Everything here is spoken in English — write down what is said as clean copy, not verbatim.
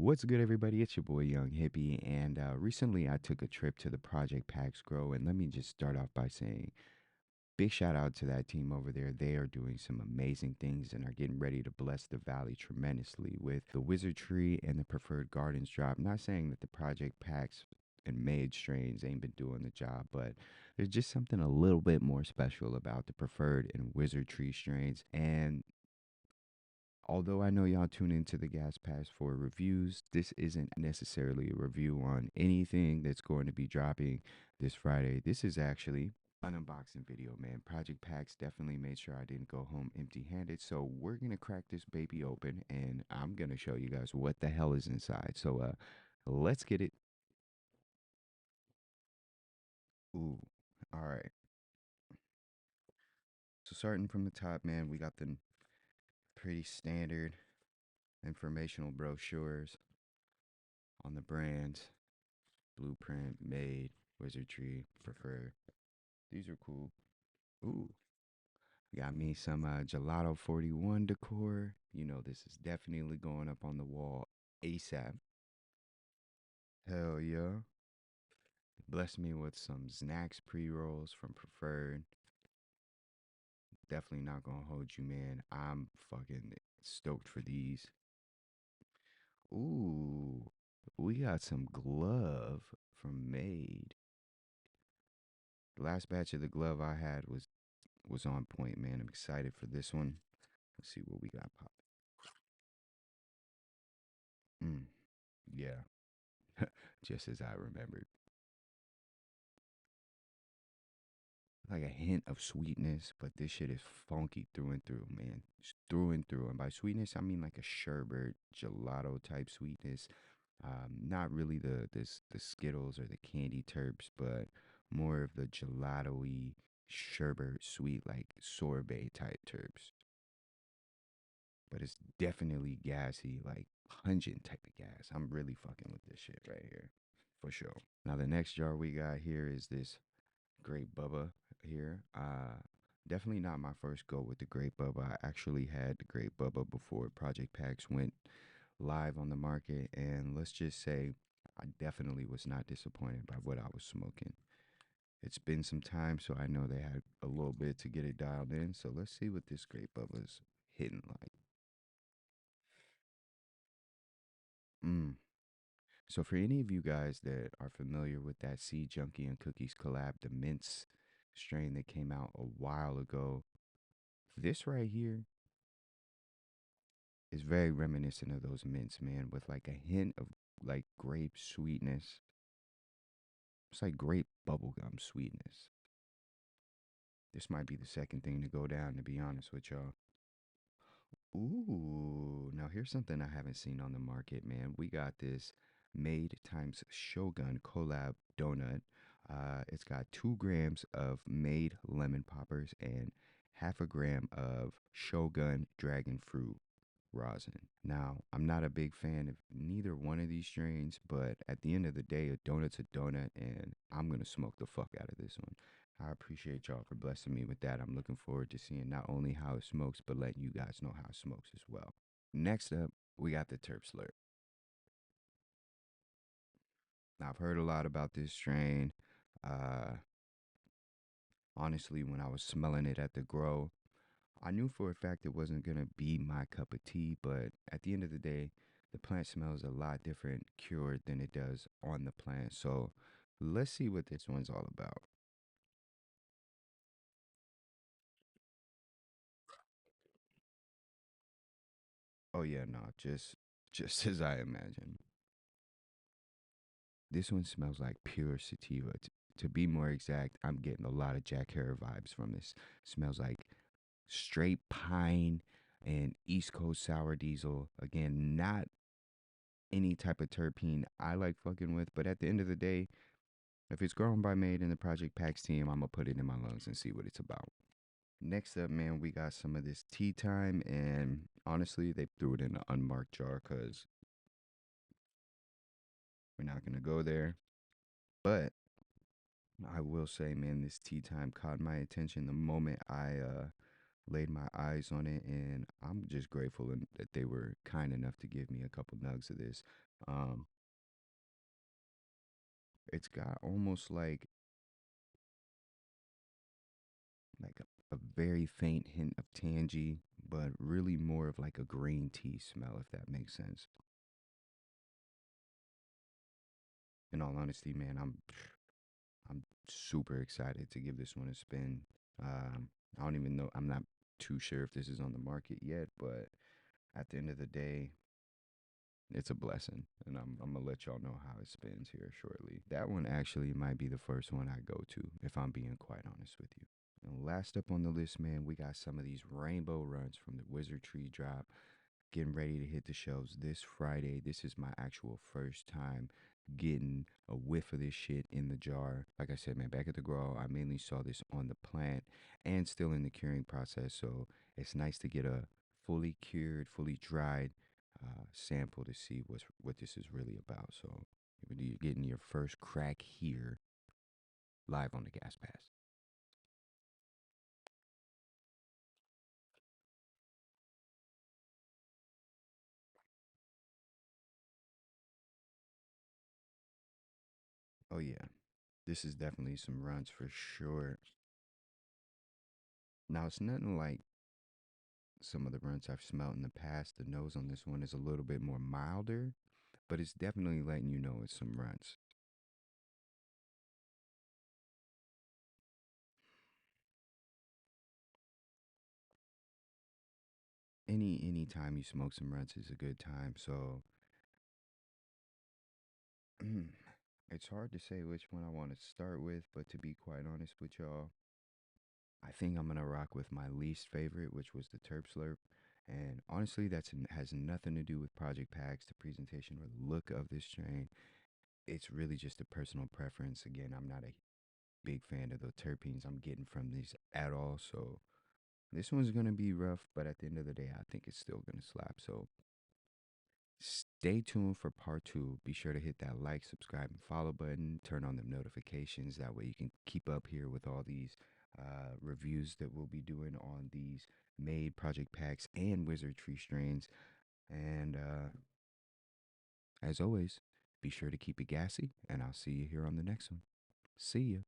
What's good, everybody? It's your boy, Young Hippy, and recently I took a trip to the Project Pax Grow, and let me just start off by saying big shout out to that team over there. They are doing some amazing things and are getting ready to bless the valley tremendously with the Wizardry and the Preferred Gardens drop. Not saying that the Project Pax and Made strains ain't been doing the job, but there's just something a little bit more special about the Preferred and Wizardry strains, and although I know y'all tune into the Gas Pass for reviews, this isn't necessarily a review on anything that's going to be dropping this Friday. This is actually an unboxing video, man. Project Packs definitely made sure I didn't go home empty handed. So we're going to crack this baby open and I'm going to show you guys what the hell is inside. So, let's get it. Ooh, all right. So, starting from the top, man, we got the pretty standard informational brochures on the brands. Blueprint, Made, Wizardry, Prefer. These are cool. Ooh, got me some Gelato 41 decor. You know, this is definitely going up on the wall ASAP. Hell yeah. Bless me with some snacks pre rolls from Preferred. Definitely not gonna hold you, man. I'm fucking stoked for these. Ooh, we got some glove from Made. The last batch of the glove I had was on point, man. I'm excited for this one. Let's see what we got popping. Yeah, just as I remembered. Like a hint of sweetness, but this shit is funky through and through, man. Just through and through. And by sweetness, I mean like a sherbet, gelato type sweetness. Not really the Skittles or the candy terps, but more of the gelato-y sherbet sweet, like sorbet type terps. But it's definitely gassy, like pungent type of gas. I'm really fucking with this shit right here, for sure. Now the next jar we got here is this Grape Bubba here. Definitely not my first go with the Grape Bubba. I actually had the Grape Bubba before Project Packs went live on the market, and let's just say I definitely was not disappointed by what I was smoking. It's been some time, so I know they had a little bit to get it dialed in. So let's see what this Grape Bubba's hitting like. Mm. So for any of you guys that are familiar with that Sea Junkie and Cookies collab, the mints strain that came out a while ago, this right here is very reminiscent of those mints, man, with like a hint of like grape sweetness. It's like grape bubblegum sweetness. This might be the second thing to go down, to be honest with y'all. Ooh, now here's something I haven't seen on the market, man. We got this Made times Shogun collab donut. It's got 2 grams of Made lemon poppers and half a gram of Shogun dragon fruit rosin. Now, I'm not a big fan of neither one of these strains, but at the end of the day, a donut's a donut, and I'm gonna smoke the fuck out of this one. I appreciate y'all for blessing me with that. I'm looking forward to seeing not only how it smokes, but letting you guys know how it smokes as well. Next up, we got the Terp Slurp. Now, I've heard a lot about this strain. Uh, Honestly, when I was smelling it at the grow, I knew for a fact it wasn't gonna be my cup of tea, but at the end of the day, the plant smells a lot different cured than it does on the plant. So let's see what this one's all about. Oh yeah, no, just as I imagined. This one smells like pure sativa. To be more exact, I'm getting a lot of Jack Harrow vibes from this. Smells like straight pine and East Coast sour diesel. Again, not any type of terpene I like fucking with, but at the end of the day, if it's grown by Made in the Project Packs team, I'm gonna put it in my lungs and see what it's about. Next up, man, we got some of this tea time, and honestly, they threw it in an unmarked jar because we're not gonna go there. But I will say, man, this tea time caught my attention the moment I laid my eyes on it, and I'm just grateful that they were kind enough to give me a couple nugs of this. Um, it's got almost like a very faint hint of tangy, but really more of like a green tea smell, if that makes sense. In all honesty, man, I'm super excited to give this one a spin. I don't even know. I'm not too sure if this is on the market yet, but at the end of the day, it's a blessing, and I'm gonna let y'all know how it spins here shortly. That one actually might be the first one I go to, if I'm being quite honest with you. And last up on the list, man, we got some of these rainbow runs from the Wizard Tree drop getting ready to hit the shelves this Friday. This is my actual first time getting a whiff of this shit in the jar. Like I said, man, back at the grow, I mainly saw this on the plant and still in the curing process. So it's nice to get a fully cured, fully dried sample to see what this is really about. So you're getting your first crack here live on the Gas Pass. Oh yeah, this is definitely some runs for sure. Now it's nothing like some of the runs I've smelled in the past. The nose on this one is a little bit more milder, but it's definitely letting you know it's some runs. Any time you smoke some runs is a good time. So it's hard to say which one I want to start with, but to be quite honest with y'all, I think I'm gonna rock with my least favorite, which was the Terp Slurp. And honestly, has nothing to do with Project Packs, the presentation, or the look of this strain. It's really just a personal preference. Again, I'm not a big fan of the terpenes I'm getting from these at all. So this one's gonna be rough, but at the end of the day, I think it's still gonna slap. So stay tuned for part two. Be sure to hit that like, subscribe, and follow button. Turn on the notifications. That way you can keep up here with all these reviews that we'll be doing on these made project packs and wizard tree strains. And as always, be sure to keep it gassy, and I'll see you here on the next one. See ya.